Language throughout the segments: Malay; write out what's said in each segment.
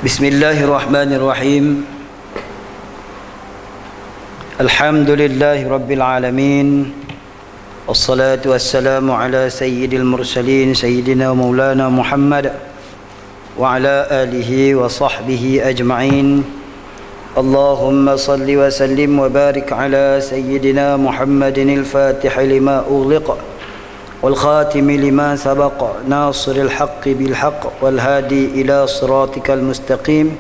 Bismillahirrahmanirrahim. Alhamdulillahi rabbil alamin. Wassalatu wassalamu ala sayyidil mursalin sayyidina wa maulana Muhammad wa ala alihi wa sahbihi ajma'in. Allahumma salli wa sallim wa barik ala sayyidina Muhammadin al-fatih lima ughliqa wal khatimi lima sabaqa nasiril haqqi bil haqq wal hadi ila siratikal mustaqim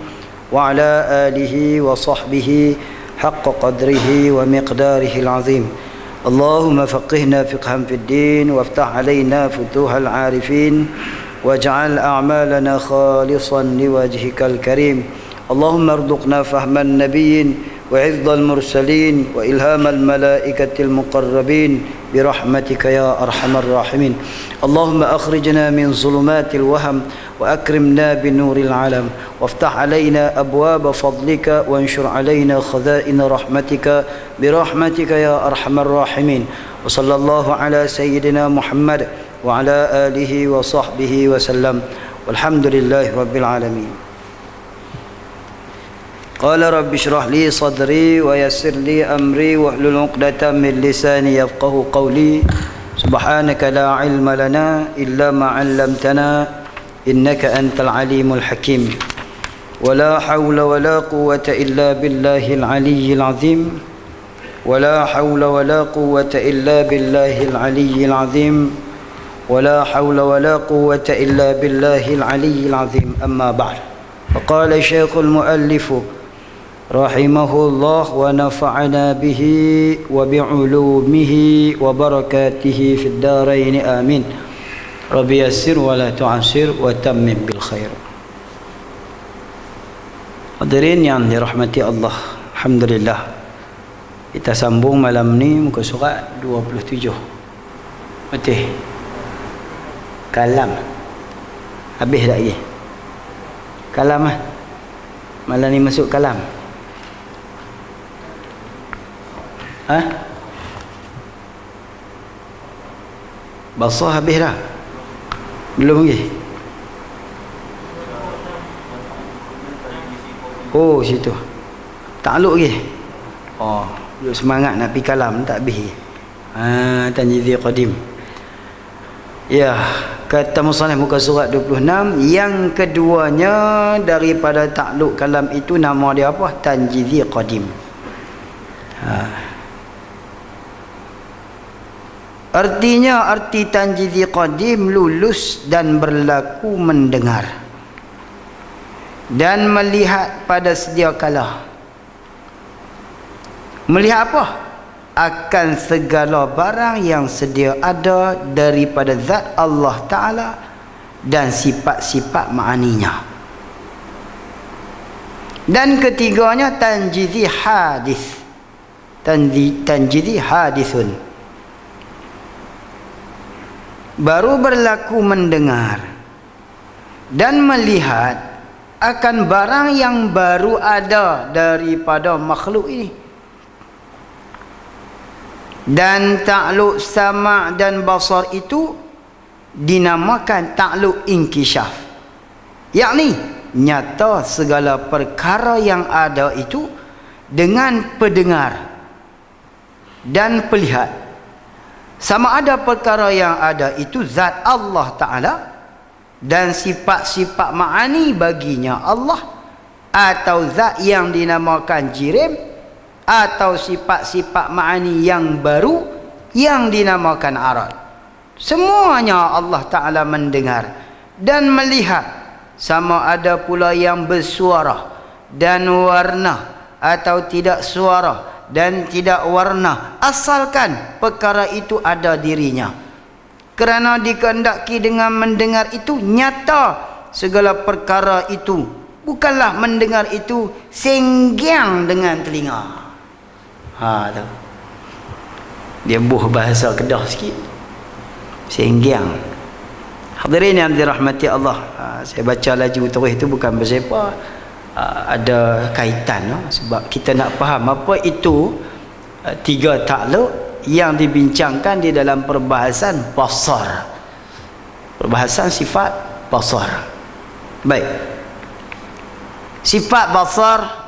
wa ala alihi wa sahbihi haqqa qadrihi wa miqdarihi al-azim. Allahumma faqihna fiqhan fid din waftah alaina futuhal arifin waj'al a'malana khalisan liwajhikal karim. Allahumma arzuqna fahman nabiyyin wa hifdzal mursalin wa ilhamal malaikatil muqarrabin birahmatika ya arhamar rahimin. Allahumma akhrijna min zulumatil waham wa akrimna binuril alam waftah alaina abwaba fadlika wanshur alaina khazain rahmatika birahmatika ya arhamar rahimin. Wa sallallahu ala sayyidina Muhammad wa ala alihi wa sahbihi wa sallam. Walhamdulillahi rabbil alamin. Qala rabbi shrah li sadri wa yassir li amri wahlul 'uqdatam min lisani yafqahu qawli. Subhanaka la ilma lana illa ma 'allamtana innaka antal alimul hakim. Wa la hawla wa la quwwata illa billahil aliyyil azim. Wa la hawla wa la quwwata illa billahil aliyyil azim. Wa la hawla wa la quwwata illa billahil aliyyil azim. Amma ba'd. Faqala syekhul muallif rahimahullah wa nafa'ana bihi wa bi'ulumihi wa barakatihi fid darain amin. Rabbi yassir wa la tu'assir wa tammim bil khair. Hadirin yang dirahmati Allah, alhamdulillah kita sambung malam ni muka surat 27. Betul. Kalam. Habis dah lagi. Kalam ah. Malam ni masuk kalam. Ha? Basah habis dah? Belum lagi? Oh, situ. Takluk lagi? Oh, duk semangat nak pergi kalam, tak habis. Tanjidhi qadim. Ya, kata musannif muka surat 26, yang keduanya daripada takluk kalam itu nama dia apa? Tanjidhi qadim. Artinya, arti tanjidhi qadim lulus dan berlaku mendengar dan melihat pada sedia kala. Melihat apa? Akan segala barang yang sedia ada daripada zat Allah Ta'ala dan sifat-sifat ma'aninya. Dan ketiganya tanjidhi hadis. Tanjidhi hadisun, baru berlaku mendengar dan melihat akan barang yang baru ada daripada makhluk ini. Dan takluk sama' dan basar itu dinamakan takluk inkishaf, yakni nyata segala perkara yang ada itu dengan pendengar dan pelihat. Sama ada perkara yang ada itu zat Allah Ta'ala dan sifat-sifat ma'ani baginya Allah, atau zat yang dinamakan jirim, atau sifat-sifat ma'ani yang baru yang dinamakan arad. Semuanya Allah Ta'ala mendengar dan melihat. Sama ada pula yang bersuara dan warna atau tidak suara dan tidak warna, asalkan perkara itu ada dirinya. Kerana dikehendaki dengan mendengar itu nyata segala perkara itu, bukanlah mendengar itu senggiang dengan telinga. Tu dia buh bahasa Kedah sikit, senggiang. Hadirin yang dirahmati Allah, saya baca laju terus itu bukan bersepa, ada kaitan, sebab kita nak faham apa itu tiga takluk yang dibincangkan di dalam perbahasan basar, perbahasan sifat basar. Baik, Sifat basar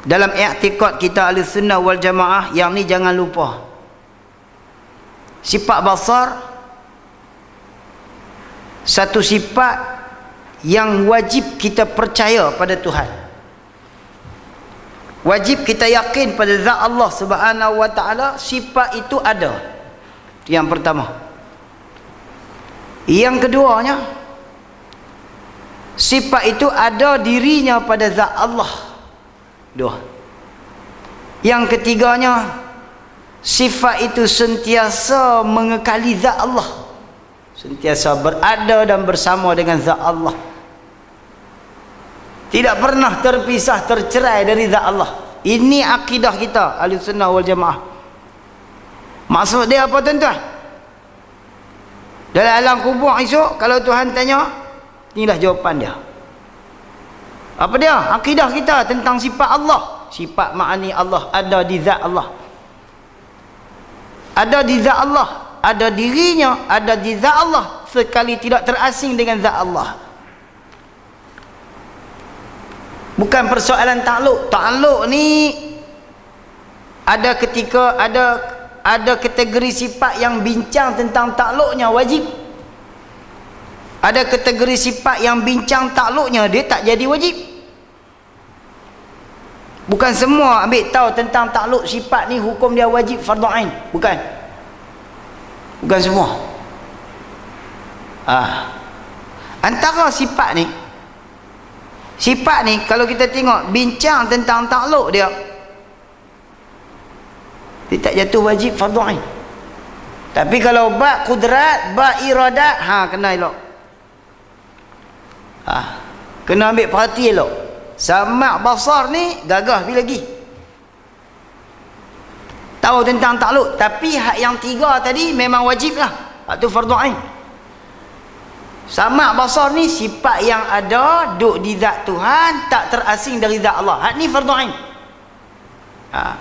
dalam i'tikad kita Ahlussunnah wal Jamaah, yang ni jangan lupa. Sifat basar satu sifat yang wajib kita percaya pada Tuhan. Wajib kita yakin pada zat Allah Subhanahu wa taala, sifat itu ada. Yang pertama. Yang keduanya, sifat itu ada dirinya pada zat Allah. Dua. Yang ketiganya, sifat itu sentiasa mengekali zat Allah, sentiasa berada dan bersama dengan zat Allah, tidak pernah terpisah, tercerai dari zat Allah. Ini akidah kita Ahlussunnah wal Jamaah. Maksud dia apa tuan-tuan? Dalam alam kubur esok, kalau Tuhan tanya, inilah jawapan dia. Apa dia? Akidah kita tentang sifat Allah. Sifat ma'ani Allah ada di zat Allah. Ada di zat Allah, ada dirinya, ada di zat Allah, sekali tidak terasing dengan zat Allah. Bukan persoalan takluk. Takluk ni ada ketika ada kategori sifat yang bincang tentang takluknya wajib. Ada kategori sifat yang bincang takluknya dia tak jadi wajib. Bukan semua ambil tahu tentang takluk sifat ni hukum dia wajib fardhu ain. Bukan. Bukan semua. Antara sifat ni kalau kita tengok bincang tentang takluk dia tak jatuh wajib fardhu ain. Tapi kalau bab kudrat, bab iradat, kena elok. Kena ambil perhati elok. Sama' basar ni gagah bila lagi tahu tentang takluk, tapi hak yang tiga tadi memang wajib lah. Hak tu fardhu ain. Sama' basar ni sifat yang ada duk di zat Tuhan, tak terasing dari zat Allah. Hak ni fardhu ain.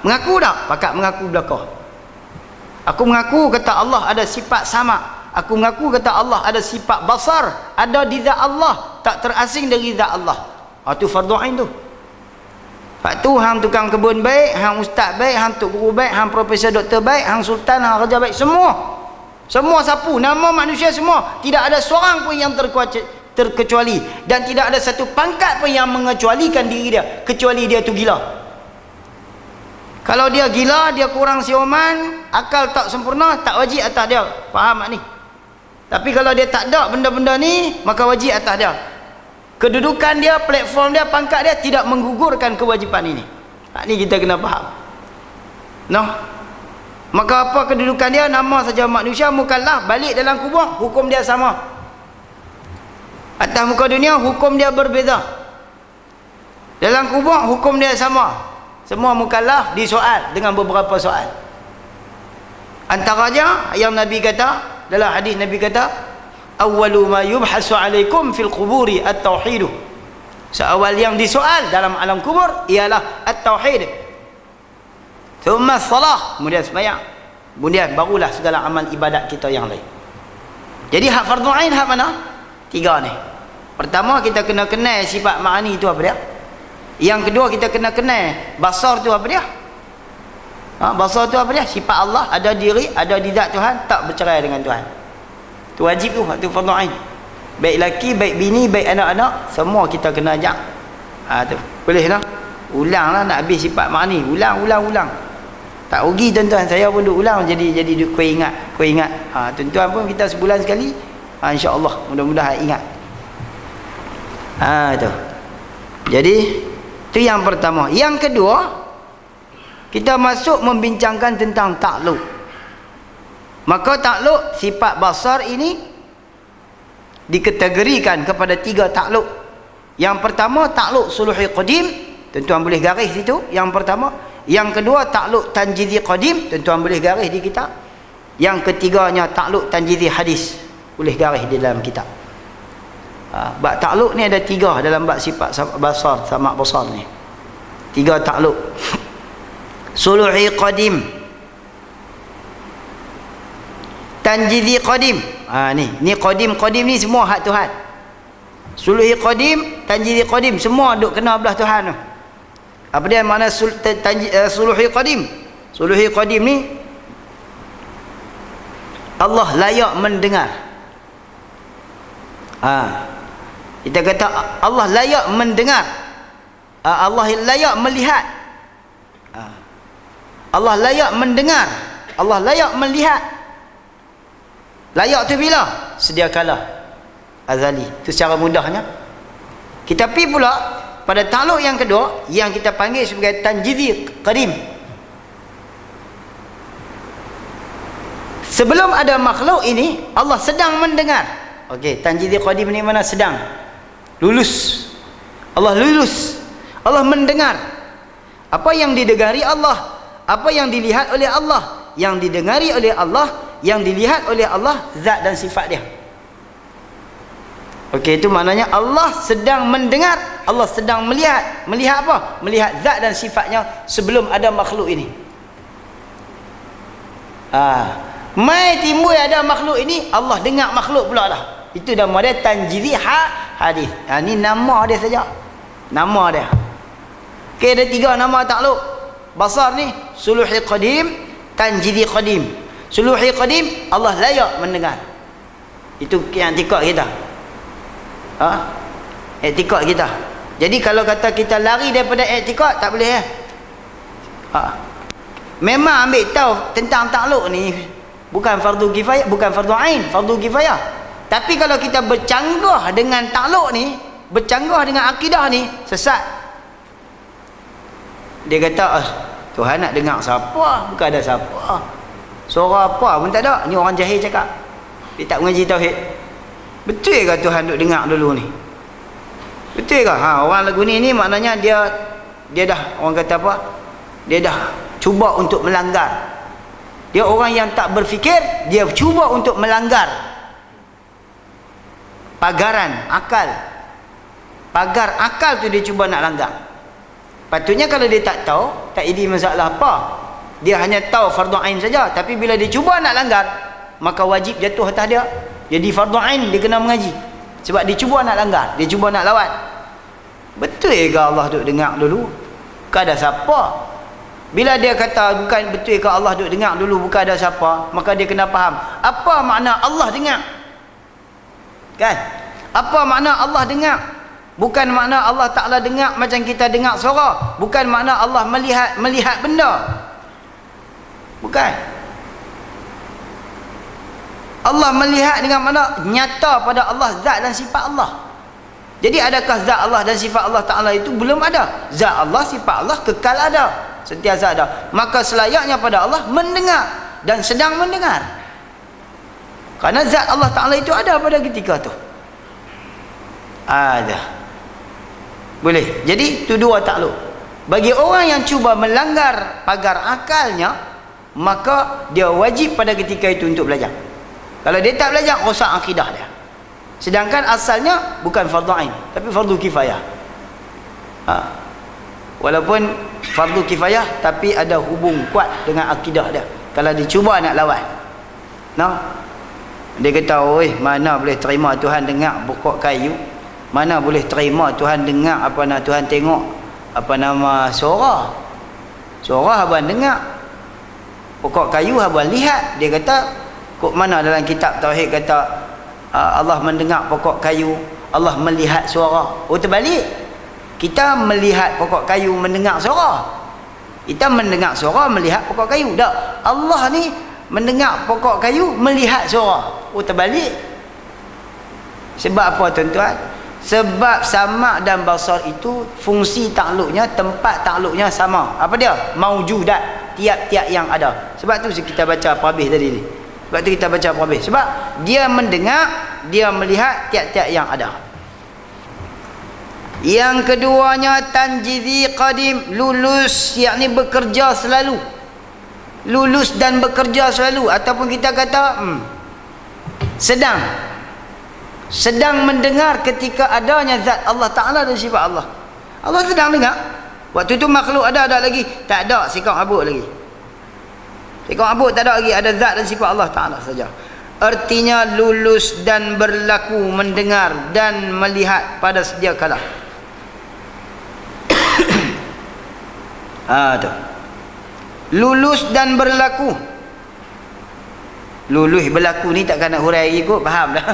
Mengaku tak? Pakat mengaku belakang. Aku mengaku kata Allah ada sifat sama'. Aku mengaku kata Allah ada sifat basar, ada di zat Allah, tak terasing dari zat Allah. Itu fardhu ain tu. Pak tu hang tukang kebun baik, hang ustaz baik, hang tok guru baik, hang profesor doktor baik, hang sultan, hang raja baik, semua sapu nama manusia semua, tidak ada seorang pun yang terkecuali, dan tidak ada satu pangkat pun yang mengecualikan diri dia kecuali dia tu gila. Kalau dia gila, dia kurang siuman, akal tak sempurna, tak wajib atas dia. Faham tak ni? Tapi kalau dia tak ada benda-benda ni, maka wajib atas dia. Kedudukan dia, platform dia, pangkat dia tidak menggugurkan kewajipan ini. Ini kita kena faham. Maka apa kedudukan dia? Nama saja manusia, mukallaf, balik dalam kubur, hukum dia sama. Atas muka dunia, hukum dia berbeza. Dalam kubur, hukum dia sama. Semua mukallaf disoal dengan beberapa soal. Antaranya yang Nabi kata, dalam hadis Nabi kata, awwalu ma yubhasu alaikum fil quburi at-tauhid. Seawal yang disoal dalam alam kubur ialah at-tauhid. Thumma salah, kemudian sembahyang, kemudian barulah segala amal ibadat kita yang lain. Jadi hak fardhu ain hak mana? Tiga ni. Pertama, kita kena kenal sifat ma'ani itu apa dia. Yang kedua, kita kena kenal basar tu apa dia. Basar tu apa dia? Sifat Allah, ada diri, ada di zat Tuhan, tak bercerai dengan Tuhan. Tu wajib tu, tu fardhu ain. Baik laki, baik bini, baik anak-anak, semua kita kena ajak. Tu. Boleh dah. Ulanglah nak habis sifat ma'ani, ulang. Tak rugi tuan-tuan, saya pun duk ulang jadi kau ingat. Tuan-tuan pun kita sebulan sekali, insya-Allah mudah-mudahan ingat. Tu. Jadi tu yang pertama. Yang kedua, kita masuk membincangkan tentang takluk. Maka takluk sifat basar ini dikategorikan kepada tiga takluk. Yang pertama takluk suluhi qadim, tuan-tuan boleh garis situ, yang pertama. Yang kedua takluk tanjizi qadim, tuan-tuan boleh garis di kitab. Yang ketiganya takluk tanjizi hadis, boleh garis di dalam kitab. Bab takluk ni ada tiga dalam bab sifat basar sama basar ni. Tiga takluk. Suluhi qadim, tanjizi qadim. Ni qadim ni semua hak Tuhan. Suluhi qadim, tanjizi qadim, semua duk kena belah Tuhan tu. Apa dia makna suluhi qadim? Suluhi qadim ni Allah layak mendengar. Kita kata Allah layak mendengar. Allah layak melihat. Allah layak mendengar. Allah layak melihat. Layak tu bila? Sedia kala. Azali. Itu secara mudahnya. Kita pergi pula pada takluk yang kedua yang kita panggil sebagai tanjizi qadim. Sebelum ada makhluk ini Allah sedang mendengar. Okey, tanjizi qadim ni mana sedang? Lulus. Allah lulus. Allah mendengar. Apa yang didengari Allah, apa yang dilihat oleh Allah, yang didengari oleh Allah, yang dilihat oleh Allah, zat dan sifat dia. Okey, itu maknanya Allah sedang mendengar, Allah sedang melihat. Melihat apa? Melihat zat dan sifatnya sebelum ada makhluk ini. Mai timbul ada makhluk ini, Allah dengar makhluk pula dah. Itu nama dia tanjizi hadis. Ni nama dia saja. Nama dia. Okey, ada 3 nama takluk basar ni. Suluhi qadim, tanjizi qadim. Suluhi qadim, Allah layak mendengar. Itu yang tikak kita. I'tikad kita. Jadi kalau kata kita lari daripada i'tikad, tak boleh memang ambil tahu tentang takluk ni bukan fardu kifayah, bukan fardu ain, fardu kifayah. Tapi kalau kita bercanggah dengan takluk ni, bercanggah dengan akidah ni, sesat. Dia kata Tuhan nak dengar siapa? Bukan ada siapa. Suara apa pun tak ada. Ni orang jahil cakap. Dia tak mengaji tauhid. Betul ke Tuhan duk dengar dulu ni? Betul ke? Orang lagu ni maknanya dia dah, orang kata apa? Dia dah cuba untuk melanggar. Dia orang yang tak berfikir, dia cuba untuk melanggar pagaran akal. Pagar akal tu dia cuba nak langgar. Patutnya kalau dia tak tahu, tak ada masalah apa. Dia hanya tahu fardu ain saja, tapi bila dia cuba nak langgar, maka wajib jatuh atas dia. Jadi fardu ain dia kena mengaji. Sebab dia cuba nak langgar, dia cuba nak lawat. Betul ke Allah duk dengar dulu? Bukan ada siapa. Bila dia kata bukan betul ke Allah duk dengar dulu, bukan ada siapa, maka dia kena faham apa makna Allah dengar. Kan? Apa makna Allah dengar? Bukan makna Allah Ta'ala dengar macam kita dengar suara. Bukan makna Allah melihat benda. Bukan. Allah melihat dengan mana? Nyata pada Allah zat dan sifat Allah. Jadi adakah zat Allah dan sifat Allah Ta'ala itu? Belum ada. Zat Allah, sifat Allah kekal ada, sentiasa ada. Maka selayaknya pada Allah mendengar dan sedang mendengar. Kerana zat Allah Ta'ala itu ada pada ketika tu. Ada. Boleh. Jadi itu 2 takluk. Bagi orang yang cuba melanggar pagar akalnya, maka dia wajib pada ketika itu untuk belajar. Kalau dia tak belajar, rosak akidah dia. Sedangkan asalnya bukan fardu ain, tapi fardu kifayah. Walaupun fardu kifayah, tapi ada hubung kuat dengan akidah dia. Kalau dia cuba nak lawan, dia kata, oi, mana boleh terima Tuhan dengar pokok kayu, mana boleh terima Tuhan dengar apa nak Tuhan tengok apa nama suara abang dengar, pokok kayu abang lihat. Dia kata, kok mana dalam kitab tauhid kata Allah mendengar pokok kayu, Allah melihat suara? Oh, terbalik. Kita melihat pokok kayu, mendengar suara. Kita mendengar suara, melihat pokok kayu. Tak, Allah ni mendengar pokok kayu, melihat suara. Oh, terbalik. Sebab apa tuan-tuan? Sebab sama dan basar itu fungsi takluknya, tempat takluknya sama. Apa dia? Maujudat, tiap-tiap yang ada. Sebab tu kita baca Parabih tadi ni. Sebab tu kita baca Parabih. Sebab dia mendengar, dia melihat tiap-tiap yang ada. Yang keduanya tanjizi qadim, lulus, yakni bekerja selalu. Lulus dan bekerja selalu, ataupun kita kata sedang mendengar ketika adanya zat Allah Ta'ala dan sifat Allah. Allah sedang dengar. Waktu tu makhluk ada lagi? Tak ada, sikap abuk lagi. Sikap abuk tak ada lagi, ada zat dan sifat Allah Ta'ala saja. artinya lulus dan berlaku mendengar dan melihat pada sedia kala. Tu lulus dan berlaku. Lulus berlaku ni takkan nak hurai lagi kot, faham dah.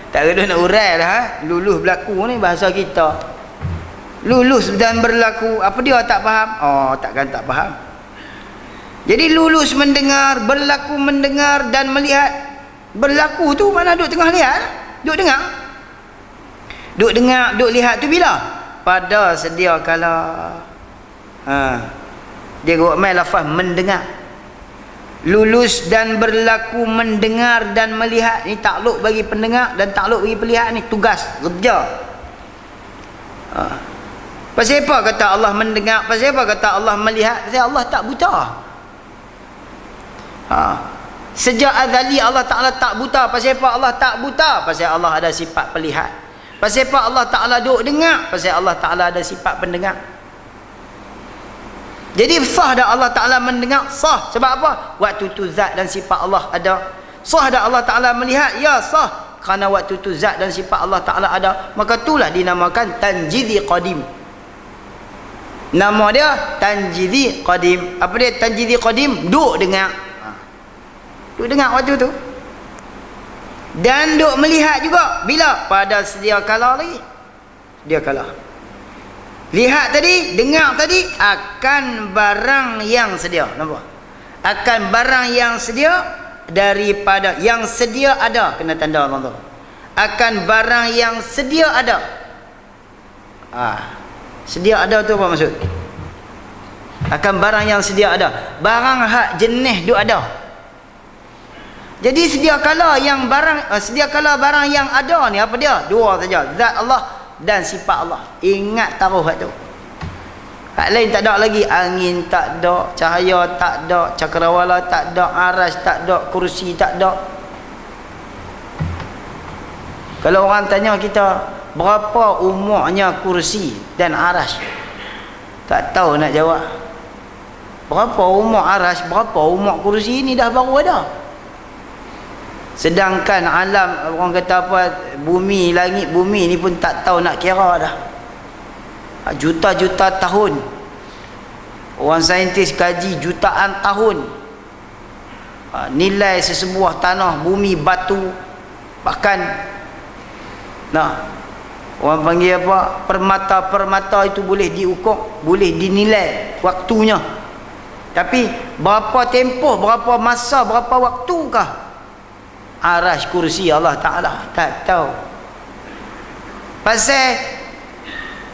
Tak kena nak hurai dah. Lulus berlaku ni bahasa kita. Lulus dan berlaku, apa dia tak faham? Oh, takkan tak faham. Jadi lulus mendengar, berlaku mendengar dan melihat. Berlaku tu mana duk tengah lihat? Duk dengar. Duk dengar, duk lihat tu bila? Pada sedia kala. Dia buat main lafaz mendengar. Lulus dan berlaku mendengar dan melihat ni takluk bagi pendengar dan takluk bagi pelihat ni tugas kerja. Pasal apa kata Allah mendengar? Pasal apa kata Allah melihat? Pasal Allah tak buta. Sejak azali Allah Ta'ala tak buta. Pasal apa Allah tak buta? Pasal Allah ada sifat pelihat. Pasal apa Allah Ta'ala duk dengar? Pasal Allah Ta'ala ada sifat pendengar. Jadi sah dah Allah Ta'ala mendengar? Sah. Sebab apa? Waktu tu zat dan sifat Allah ada. Sah dah Allah Ta'ala melihat? Ya, sah. Kerana waktu tu zat dan sifat Allah Ta'ala ada. Maka itulah dinamakan tanjidhi qadim. Nama dia tanjidhi qadim. Apa dia tanjidhi qadim? Duk dengar. Duk dengar waktu tu. Dan duk melihat juga. Bila? Pada sedia kala lagi. Sedia kala. Lihat tadi, dengar tadi, akan barang yang sedia. Nampak? Akan barang yang sedia daripada yang sedia ada. Kena tanda tuan-tuan. Akan barang yang sedia ada. Sedia ada tu apa maksud? Akan barang yang sedia ada. Barang hak jenis duk ada. Jadi sedia kala yang barang, sedia kala barang yang ada ni apa dia? Dua saja. Zat Allah dan sifat Allah. Ingat taruh hak tu. Hak lain tak ada lagi. Angin tak ada, cahaya tak ada, cakrawala tak ada, aras tak ada, kursi tak ada. Kalau orang tanya kita berapa umurnya kursi dan aras, tak tahu nak jawab. Berapa umur aras, berapa umur kursi ni dah baru ada. Sedangkan alam, orang kata apa, bumi, langit bumi ni pun tak tahu nak kira dah. Juta-juta tahun. Orang saintis kaji jutaan tahun. Nilai sesebuah tanah, bumi, batu, bahkan orang panggil apa, permata-permata itu boleh diukur, boleh dinilai waktunya. Tapi berapa tempoh, berapa masa, berapa waktukah arash kursi Allah Ta'ala? Tak tahu. Pasal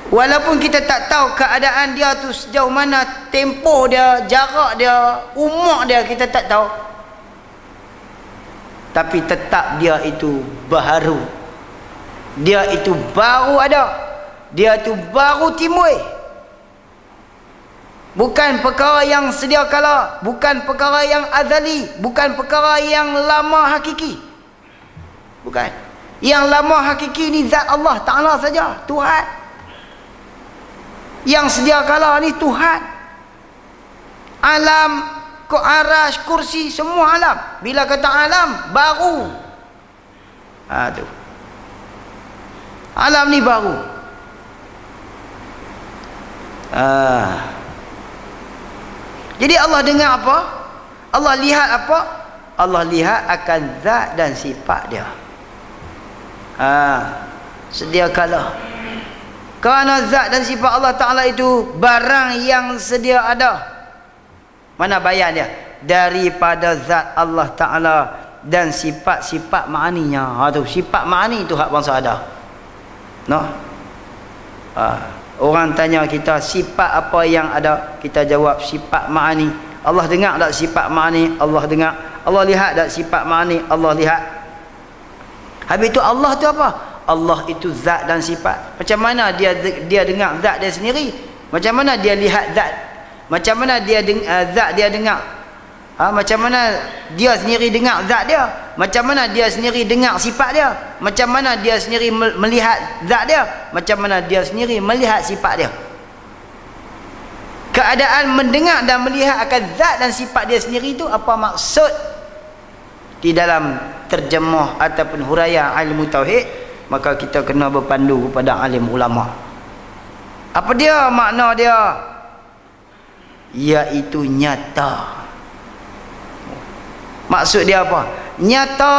walaupun kita tak tahu keadaan dia tu sejauh mana, tempoh dia, jarak dia, umur dia, kita tak tahu. Tapi tetap dia itu baharu. Dia itu baru ada. Dia itu baru timbul. Bukan perkara yang sedia kala, bukan perkara yang azali, bukan perkara yang lama hakiki. Bukan. Yang lama hakiki ni zat Allah Ta'ala saja, Tuhan. Yang sedia kala ni Tuhan. Alam, arash, kursi, semua alam. Bila kata alam, baru. Tu. Alam ni baru. Jadi Allah dengar apa? Allah lihat apa? Allah lihat akan zat dan sifat dia. Sedia kala. Kerana zat dan sifat Allah Ta'ala itu barang yang sedia ada. Mana bayan dia? Daripada zat Allah Ta'ala dan sifat-sifat ma'aninya. Tu sifat ma'ani tu hak bangsa ada. Orang tanya kita sifat apa yang ada, kita jawab sifat ma'ani. Allah dengar tak sifat ma'ani? Allah dengar. Allah lihat tak sifat ma'ani? Allah lihat. Habis tu Allah tu apa? Allah itu zat dan sifat. Macam mana dia dengar zat dia sendiri? Macam mana dia lihat zat? Macam mana dia zat dia dengar? Macam mana dia sendiri dengar zat dia? Macam mana dia sendiri dengar sifat dia? Macam mana dia sendiri melihat zat dia? Macam mana dia sendiri melihat sifat dia? Keadaan mendengar dan melihat akan zat dan sifat dia sendiri itu apa maksud? di dalam terjemah ataupun huraian ilmu tauhid, maka kita kena berpandu kepada alim ulama. Apa dia makna dia? Iaitu nyata. Maksud dia apa? Nyata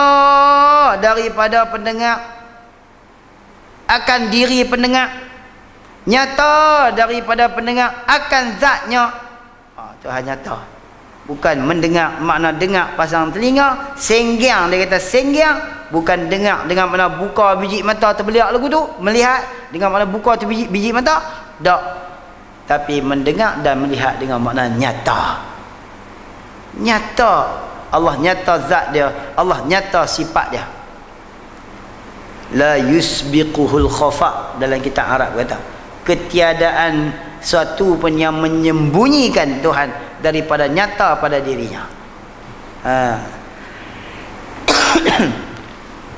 daripada pendengar akan diri pendengar, nyata daripada pendengar akan zatnya. Tuhan nyata. Bukan mendengar makna dengar pasang telinga, senggiang, dia kata senggiang, bukan dengar dengan makna buka biji mata terbeliak lagu tu, melihat dengan makna buka tu biji mata, tak. Tapi mendengar dan melihat dengan makna nyata. Nyata. Allah nyata zat dia, Allah nyata sifat dia. La yusbiquhul khafa, dalam kitab Arab kata, ketiadaan suatu pun yang menyembunyikan Tuhan daripada nyata pada dirinya.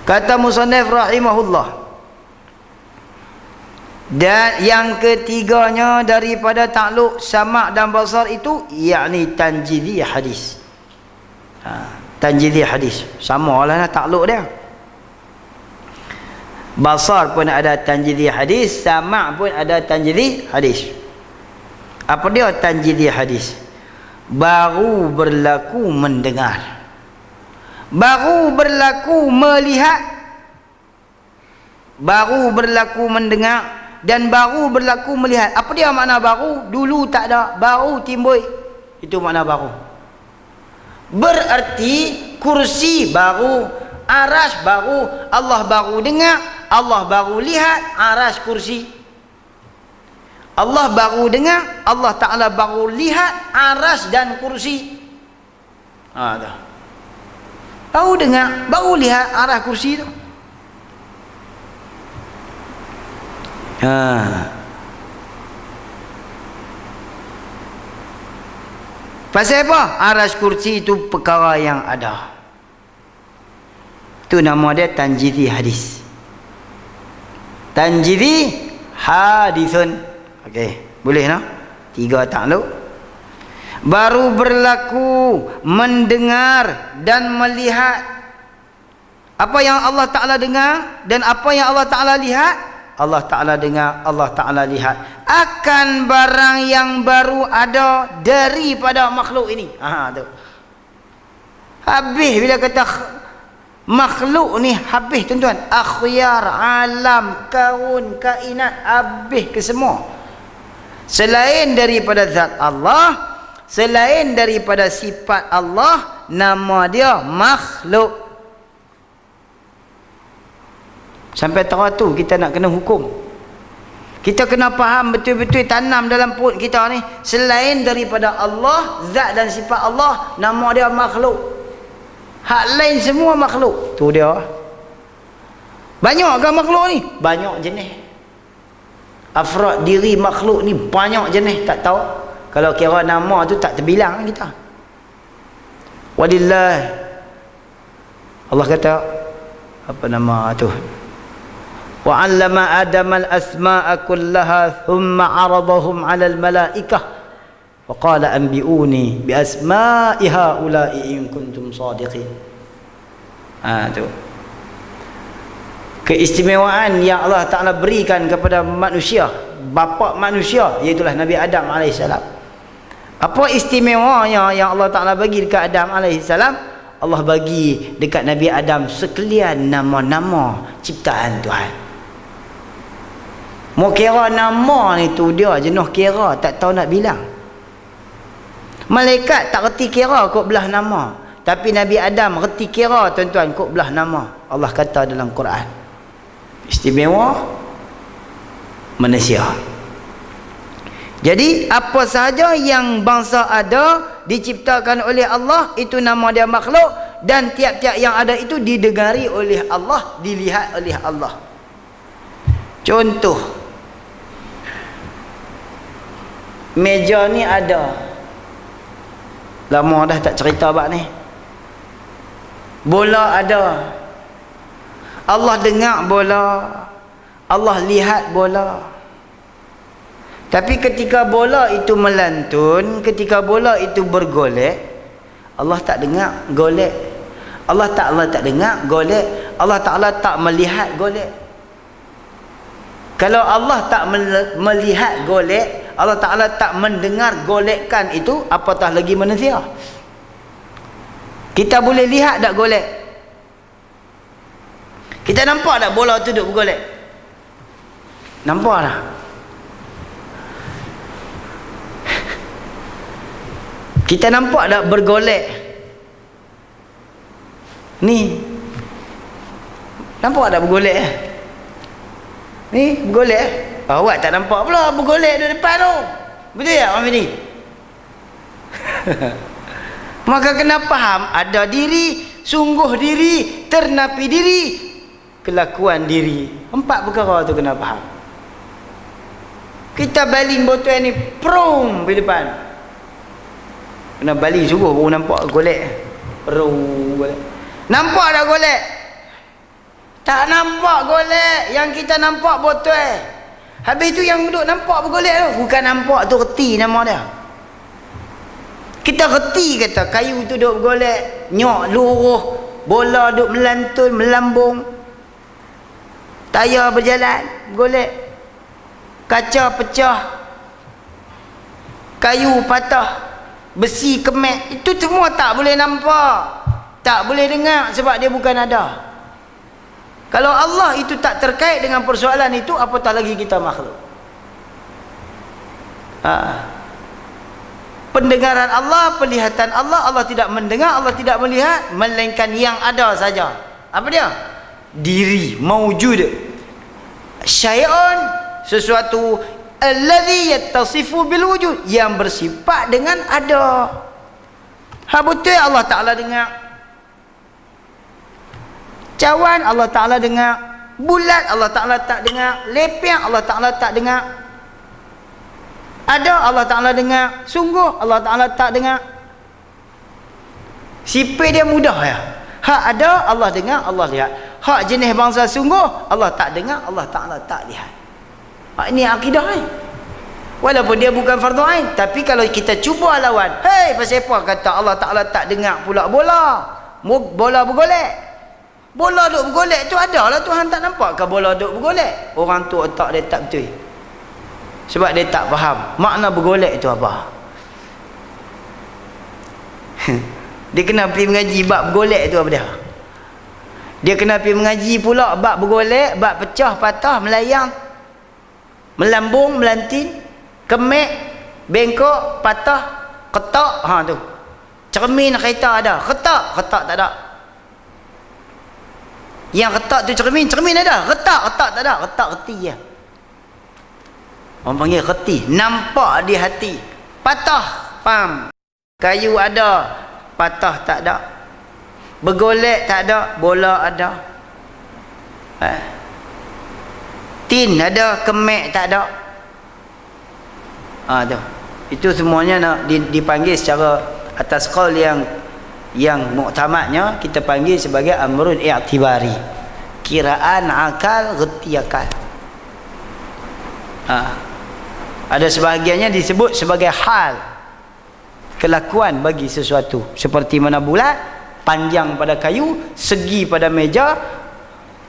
Kata musannif rahimahullah, dan yang ketiganya daripada takluk sama' dan basar itu, yakni tanjidhi hadis. Tanjidhi hadis sama lah takluk dia. Basar pun ada tanjidhi hadis, sama' pun ada tanjidhi hadis. Apa dia tanjidhi hadis? Baru berlaku mendengar, baru berlaku melihat, baru berlaku mendengar, dan baru berlaku melihat. Apa dia makna baru? Dulu tak ada, baru timbul. Itu makna baru. Berarti kursi baru, arasy baru, Allah baru dengar, Allah baru lihat, arasy kursi. Allah baru dengar, Allah Ta'ala baru lihat arasy dan kursi. Dah. Baru dengar, baru lihat arasy kursi tu. Pasal apa? Arasy kursi itu perkara yang ada. Itu nama dia tanjidhi hadis. Tanjidhi hadisun. Okey, boleh no? 3 takluk. Baru berlaku mendengar dan melihat. Apa yang Allah Ta'ala dengar dan apa yang Allah Ta'ala lihat, Allah Ta'ala dengar, Allah Ta'ala lihat akan barang yang baru ada daripada makhluk ini. Tu. Habis bila kata makhluk ni, habis tuan-tuan. Akhyar, alam, kaun, kainat, habis ke semua. Selain daripada zat Allah, selain daripada sifat Allah, nama dia makhluk. Sampai teratur kita nak kena hukum. Kita kena faham betul-betul, tanam dalam perut kita ni, selain daripada Allah, zat dan sifat Allah, nama dia makhluk. Hak lain semua makhluk. Tu dia. Banyak ke makhluk ni? Banyak jenis. Afrad diri makhluk ni banyak jenis, tak tahu. Kalau kira nama tu tak terbilang kita. Walillah. Allah kata apa nama tu? Wa 'allama Adama al-asma'a kullaha thumma 'aradahum 'ala al-mala'ikah wa qala anbi'uni bi asma'i haula'i in kuntum shadiqin. Tu. Keistimewaan yang Allah Ta'ala berikan kepada manusia, bapa manusia, iaitulah Nabi Adam AS. Apa istimewanya yang Allah Ta'ala bagi dekat Adam AS? Allah bagi dekat Nabi Adam sekalian nama-nama ciptaan Tuhan. Mau kira nama ni tu dia jenuh kira, tak tahu nak bilang. Malaikat tak reti kira kok belah nama, tapi Nabi Adam reti kira tuan-tuan kok belah nama. Allah kata dalam Quran, istimewa manusia. Jadi apa sahaja yang bangsa ada diciptakan oleh Allah, itu nama dia makhluk, dan tiap-tiap yang ada itu didengari oleh Allah, dilihat oleh Allah. Contoh, meja ni ada, lama dah tak cerita bab ni. Bola ada, Allah dengar bola, Allah lihat bola. Tapi ketika bola itu melantun, ketika bola itu bergolek, Allah tak dengar golek, Allah Ta'ala tak dengar, golek. Allah Ta'ala tak melihat, golek. Kalau Allah tak melihat golek, Allah Ta'ala tak mendengar golekkan itu, apatah lagi manusia. Kita boleh lihat tak golek? Kita nampak tak bola tu duduk bergolek? Nampak tak? Kita nampak tak bergolek? Ni nampak tak bergolek? Ni bergolek. Awak tak nampak pula bergolek di depan tu. Betul tak Orang ni? Maka kena faham, ada diri, sungguh diri, ternapi diri, kelakuan diri. 4 perkara tu kena faham. Kita baling botol ni prom di depan. Kena baling sungguh baru nampak golek. Golek. Nampak tak golek? Tak nampak golek. Yang kita nampak botol. Habis tu yang duduk nampak bergolek tu. Bukan nampak tu, reti nama dia. Kita reti kata kayu tu duduk bergolek, nyok luruh, bola duduk melantun, melambung, tayar berjalan, bergolek, kaca pecah, kayu patah, besi kemek. Itu semua tak boleh nampak, tak boleh dengar sebab dia bukan ada. Kalau Allah itu tak terkait dengan persoalan itu, apatah lagi kita makhluk. Pendengaran Allah, penglihatan Allah, Allah tidak mendengar, Allah tidak melihat, melainkan yang ada saja. Apa dia? Diri, maujud. Syai'un, sesuatu alladhi yattasifu bil wujud, yang bersifat dengan ada. Betul Allah Ta'ala dengar. Cawan Allah Ta'ala dengar, bulat Allah Ta'ala tak dengar, lepeng Allah Ta'ala tak dengar, ada Allah Ta'ala dengar, sungguh Allah Ta'ala tak dengar. Sipir dia mudah ya. Hak ada Allah dengar, Allah lihat. Hak jenis bangsa sungguh Allah tak dengar, Allah Ta'ala tak lihat. Ini akidah ni. Walaupun dia bukan fardu ain, tapi kalau kita cuba lawan, hei pasal apa kata Allah Ta'ala tak dengar pula bola? Bola bergolek. Bola duk bergolek tu ada lah, Tuhan tak nampak ke bola duk bergolek? Orang tu otak dia tak betul. Sebab dia tak faham makna bergolek tu apa. Dia kena pergi mengaji bab bergolek tu apa dia. Dia kena pergi mengaji pula bab bergolek, bab pecah, patah, melayang, melambung, melantin, kemek, bengkok, patah, ketak. Tu cermin kereta ada, ketak tak ada. Yang retak tu cermin ada, retak tak ada, retak reti je. Orang panggil reti, nampak di hati. Patah, pam. Kayu ada, patah tak ada. Bergolek tak ada, bola ada. Tin ada, kemek tak ada. Tu. Itu semuanya nak dipanggil secara atas qaul yang muktamadnya kita panggil sebagai amrun i'tibari, kiraan akal, reti akal. Ada sebahagiannya disebut sebagai hal, kelakuan bagi sesuatu, seperti mana bulat, panjang pada kayu, segi pada meja,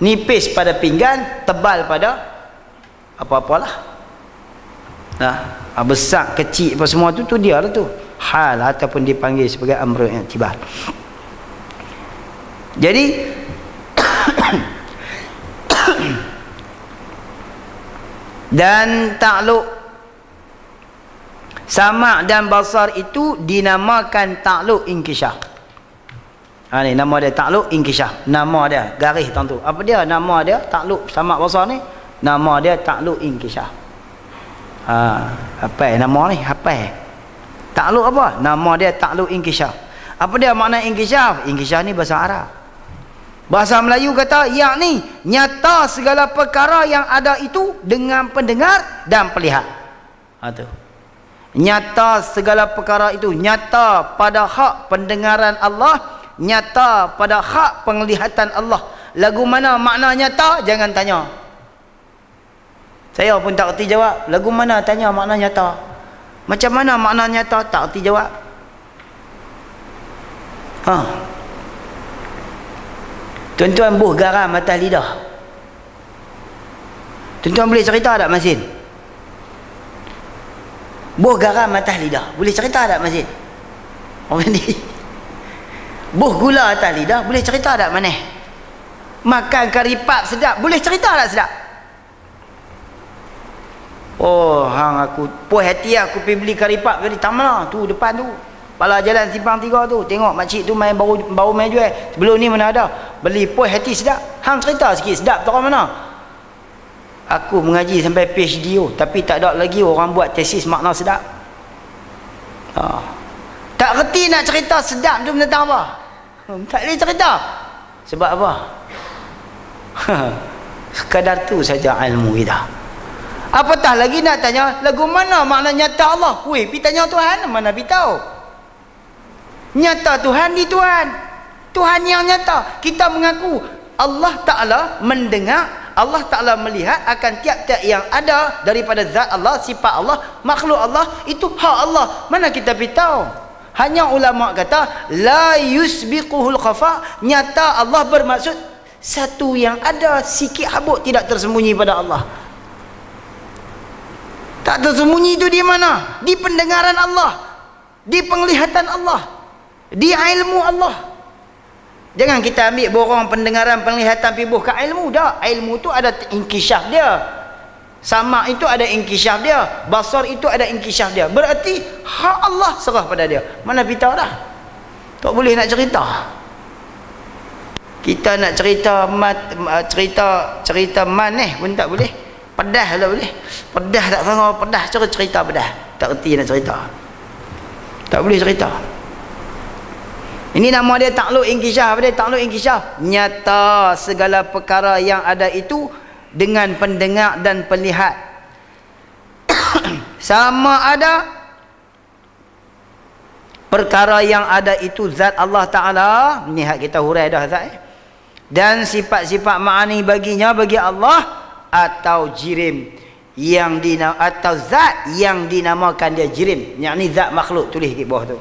nipis pada pinggan, tebal pada apa-apalah. Besar kecil apa semua tu dia lah tu hal, ataupun dipanggil sebagai amrun i'tibar. Jadi dan takluk sama' dan basar itu dinamakan takluk inkishaf. Ni nama dia takluk inkishaf. Nama dia garis tentu. Apa dia nama dia takluk sama' basar ni? Nama dia takluk inkishaf. Apa nama ni? Apa? Takluk apa? Nama dia takluk inkishaf. Apa dia makna inkishaf? Inkishaf ni bahasa Arab. Bahasa Melayu kata, yakni nyata segala perkara yang ada itu dengan pendengar dan pelihat. Tu. Nyata segala perkara itu, nyata pada hak pendengaran Allah, nyata pada hak penglihatan Allah. Lagu mana makna nyata? Jangan tanya. Saya pun tak erti jawab. Lagu mana tanya makna nyata? Macam mana makna nyata? Tak erti jawab. Tuan-tuan buh garam atas lidah. Tuan-tuan boleh cerita tak Masin? Buh garam atas lidah. Boleh cerita tak Masin? Orang ni. Buh gula atas lidah. Boleh cerita tak mana? Makan karipap sedap. Boleh cerita tak sedap? Oh, hang aku puas hati aku pergi beli karipap tadi tamat tu depan tu. Pala jalan simpang 3 tu. Tengok makcik tu main baru main jual. Sebelum ni mana ada. Beli puas hati sedap. Hang cerita sikit sedap tu orang mana? Aku mengaji sampai PhD tu, tapi tak ada lagi orang buat tesis makna sedap. Tak reti nak cerita sedap tu benda apa. Tak boleh cerita. Sebab apa? Sekadar tu saja ilmu kita. Apatah lagi nak tanya lagu mana makna nyata Allah. Weh, pergi tanya Tuhan, mana pergi tahu. Nyata Tuhan di Tuhan. Tuhan yang nyata. Kita mengaku Allah Ta'ala mendengar, Allah Ta'ala melihat akan tiap-tiap yang ada daripada zat Allah, sifat Allah, makhluk Allah, itu hak Allah. Mana kita pergi tahu? Hanya ulama kata la yusbiquhul khafa. Nyata Allah bermaksud satu yang ada, sikit habuk tidak tersembunyi pada Allah. Tak tersembunyi itu di mana? Di pendengaran Allah, di penglihatan Allah, di ilmu Allah. Jangan kita ambil borong pendengaran, penglihatan, pibuh ke ilmu. Dah, ilmu tu ada inkishaf dia. Sama itu ada inkishaf dia. Basar itu ada inkishaf dia. Berarti hak Allah serah pada dia. Mana kita dah? Tak boleh nak cerita. Kita nak cerita cerita maneh pun tak boleh. Pedah lah boleh. Pedah tak sanggup, pedah cerita pedah. Tak reti nak cerita. Tak boleh cerita. Ini nama dia takluk inkishaf. Dia takluk inkishaf. Nyata segala perkara yang ada itu dengan pendengar dan penlihat. Sama ada perkara yang ada itu zat Allah Ta'ala. Ini hak kita hurai dah zat. Dan sifat-sifat ma'ani baginya, bagi Allah. Atau jirim yang atau zat yang dinamakan dia jirim. Yang ni zat makhluk, tulis di bawah tu.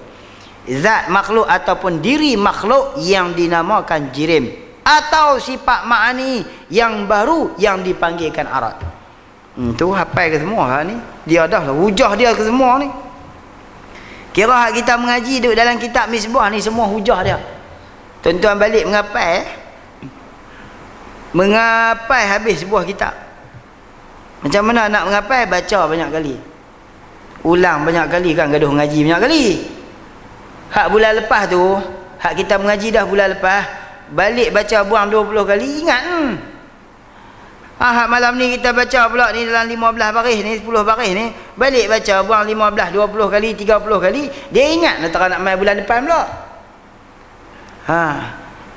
Zat makhluk ataupun diri makhluk yang dinamakan jirim, atau sifat ma'ani yang baru yang dipanggilkan arad. Tu hafal ke semua ni? Dia dah lah hujah dia ke semua ni. Kira hak kita mengaji duduk dalam kitab Misbah ni semua hujah dia. Tuan-tuan balik mengapai mengapai habis sebuah kitab. Macam mana nak mengapai? Baca banyak kali, ulang banyak kali, kan gaduh mengaji banyak kali. Hak bulan lepas tu, hak kita mengaji dah bulan lepas, balik baca buang 20 kali, ingat. Hak malam ni kita baca pula ni dalam 15 baris ni, 10 baris ni, balik baca buang 15, 20 kali, 30 kali, dia ingat nak main bulan depan pula.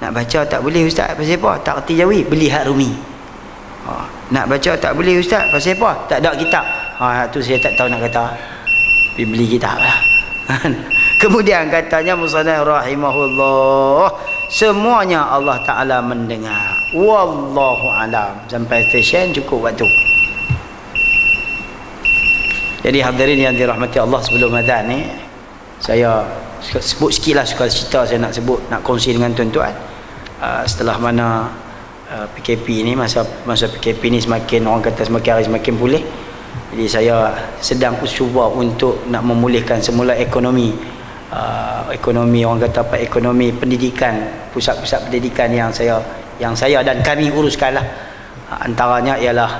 Nak baca tak boleh ustaz, pasal apa? Tak reti jawi, beli hak Rumi. Nak baca tak boleh ustaz, pasal apa? Tak ada kitab. Tu saya tak tahu nak kata. Pergi beli kitab lah. Kemudian katanya musannaf rahimahullah, semuanya Allah Ta'ala mendengar. Wallahu alam. Sampai stesen cukup waktu. Jadi hadirin yang dirahmati Allah, sebelum azan ni saya sebut sikit lah cerita saya nak sebut, nak kongsi dengan tuan-tuan. Setelah mana PKP ni, masa PKP ni semakin, orang kata semakin hari semakin pulih. Jadi saya sedang cuba untuk nak memulihkan semula ekonomi, orang kata apa, ekonomi pendidikan, pusat-pusat pendidikan yang saya dan kami uruskan lah. Antaranya ialah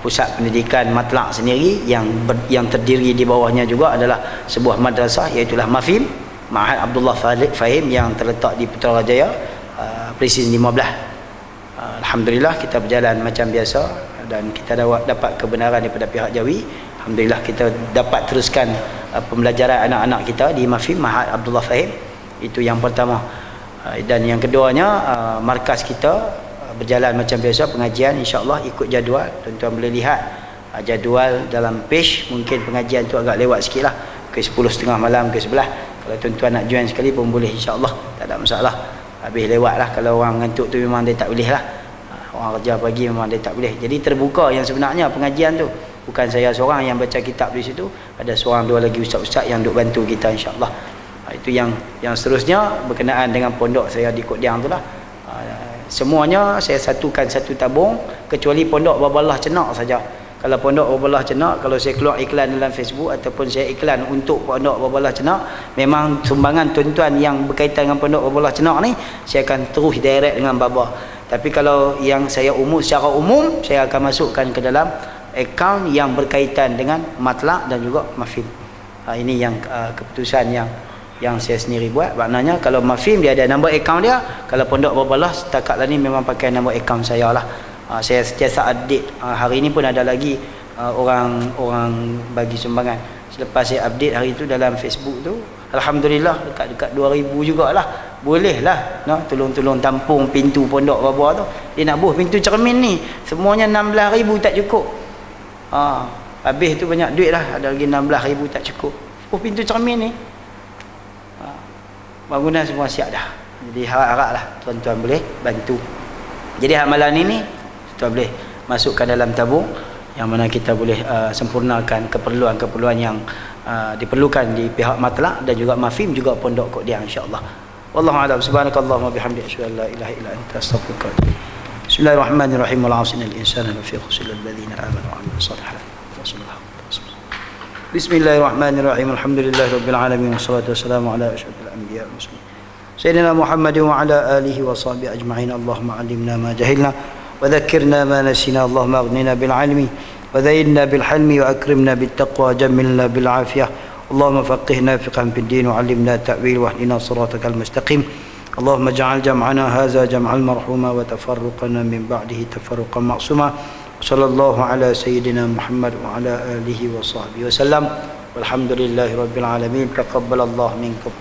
pusat pendidikan Matlaq sendiri yang terdiri di bawahnya juga adalah sebuah madrasah, iaitulah Mafim, Ma'had Abdullah Fahim yang terletak di Putrajaya, Presiden 15. Alhamdulillah kita berjalan macam biasa dan kita dapat kebenaran daripada pihak Jawi. Alhamdulillah kita dapat teruskan pembelajaran anak-anak kita di Mafim, Ma'had Abdullah Fahim. Itu yang pertama. Dan yang keduanya, markas kita berjalan macam biasa, pengajian insya-Allah ikut jadual. Tuan-tuan boleh lihat jadual dalam page. Mungkin pengajian tu agak lewat sikit lah, ke 10.30 malam ke 11. Kalau tuan-tuan nak join sekali pun boleh, insya-Allah tak ada masalah. Habis lewat lah. Kalau orang mengantuk tu memang dia tak boleh lah. Orang kerja pagi memang dia tak boleh. Jadi terbuka yang sebenarnya pengajian tu. Bukan saya seorang yang baca kitab di situ, ada seorang dua lagi ustaz-ustaz yang duk bantu kita, insya-Allah. Itu yang seterusnya berkenaan dengan pondok saya di Kodiang tu lah. semuanya saya satukan satu tabung, kecuali pondok Babalah Cenak saja. Kalau pondok Babalah Cenak, kalau saya keluar iklan dalam Facebook ataupun saya iklan untuk pondok Babalah Cenak, memang sumbangan tuan-tuan yang berkaitan dengan pondok Babalah Cenak ni saya akan terus direct dengan Baba. Tapi kalau yang saya secara umum, saya akan masukkan ke dalam akaun yang berkaitan dengan matlak dan juga mafhum. Ini yang keputusan yang saya sendiri buat. Maknanya kalau mafhum dia ada nombor akaun dia, kalau pondok Babalah setakat lah ni memang pakai nombor akaun saya lah. Saya sentiasa update. Hari ini pun ada lagi orang bagi sumbangan. Selepas saya update hari itu dalam Facebook tu, alhamdulillah dekat 2000 jugalah. Boleh lah tolong tampung pintu pondok Baba tu. Dia nak buh pintu cermin ni, semuanya 16,000 tak cukup. Habis tu banyak duit lah, ada lagi 16,000 tak cukup. Pintu cermin ni bangunan semua siap dah. Jadi harap-harap lah tuan-tuan boleh bantu. Jadi amalan ini tuan boleh masukkan dalam tabung yang mana kita boleh sempurnakan keperluan-keperluan yang diperlukan di pihak matlak dan juga mafhum juga pondok Kok Diang, insya-Allah. Wallahu a'lam. Subhanakallahumma bihamdika asyhadu an la ilaha illa anta astaghfiruka wa atubu ilaik. Bismillahirrahmanirrahim. Wal 'asri innal insana lafi khusr illa alladziina aamanu wa 'amilus shalihaati. Bismillahirrahmanirrahim. Alhamdulillahirabbil alamin wassalatu wassalamu ala asyrafil anbiya'i wal mursalin. Sayyidina Muhammadin wa ala alihi wa sahbihi ajma'in. Allahumma 'allimna ma jahilna وذكرنا ما نسينا اللهم اغننا بالعلم وزينا بالحلم واكرمنا بالتقوى جملنا بالعافيه اللهم فقهنا فقها في الدين وعلمنا تأويل واهدنا صراطك المستقيم اللهم اجعل جمعنا هذا جمعا مرحوما وتفرقنا من بعده تفرقا معصوما صلى الله على سيدنا محمد وعلى آله وصحبه وسلم والحمد لله رب العالمين تقبل الله منكم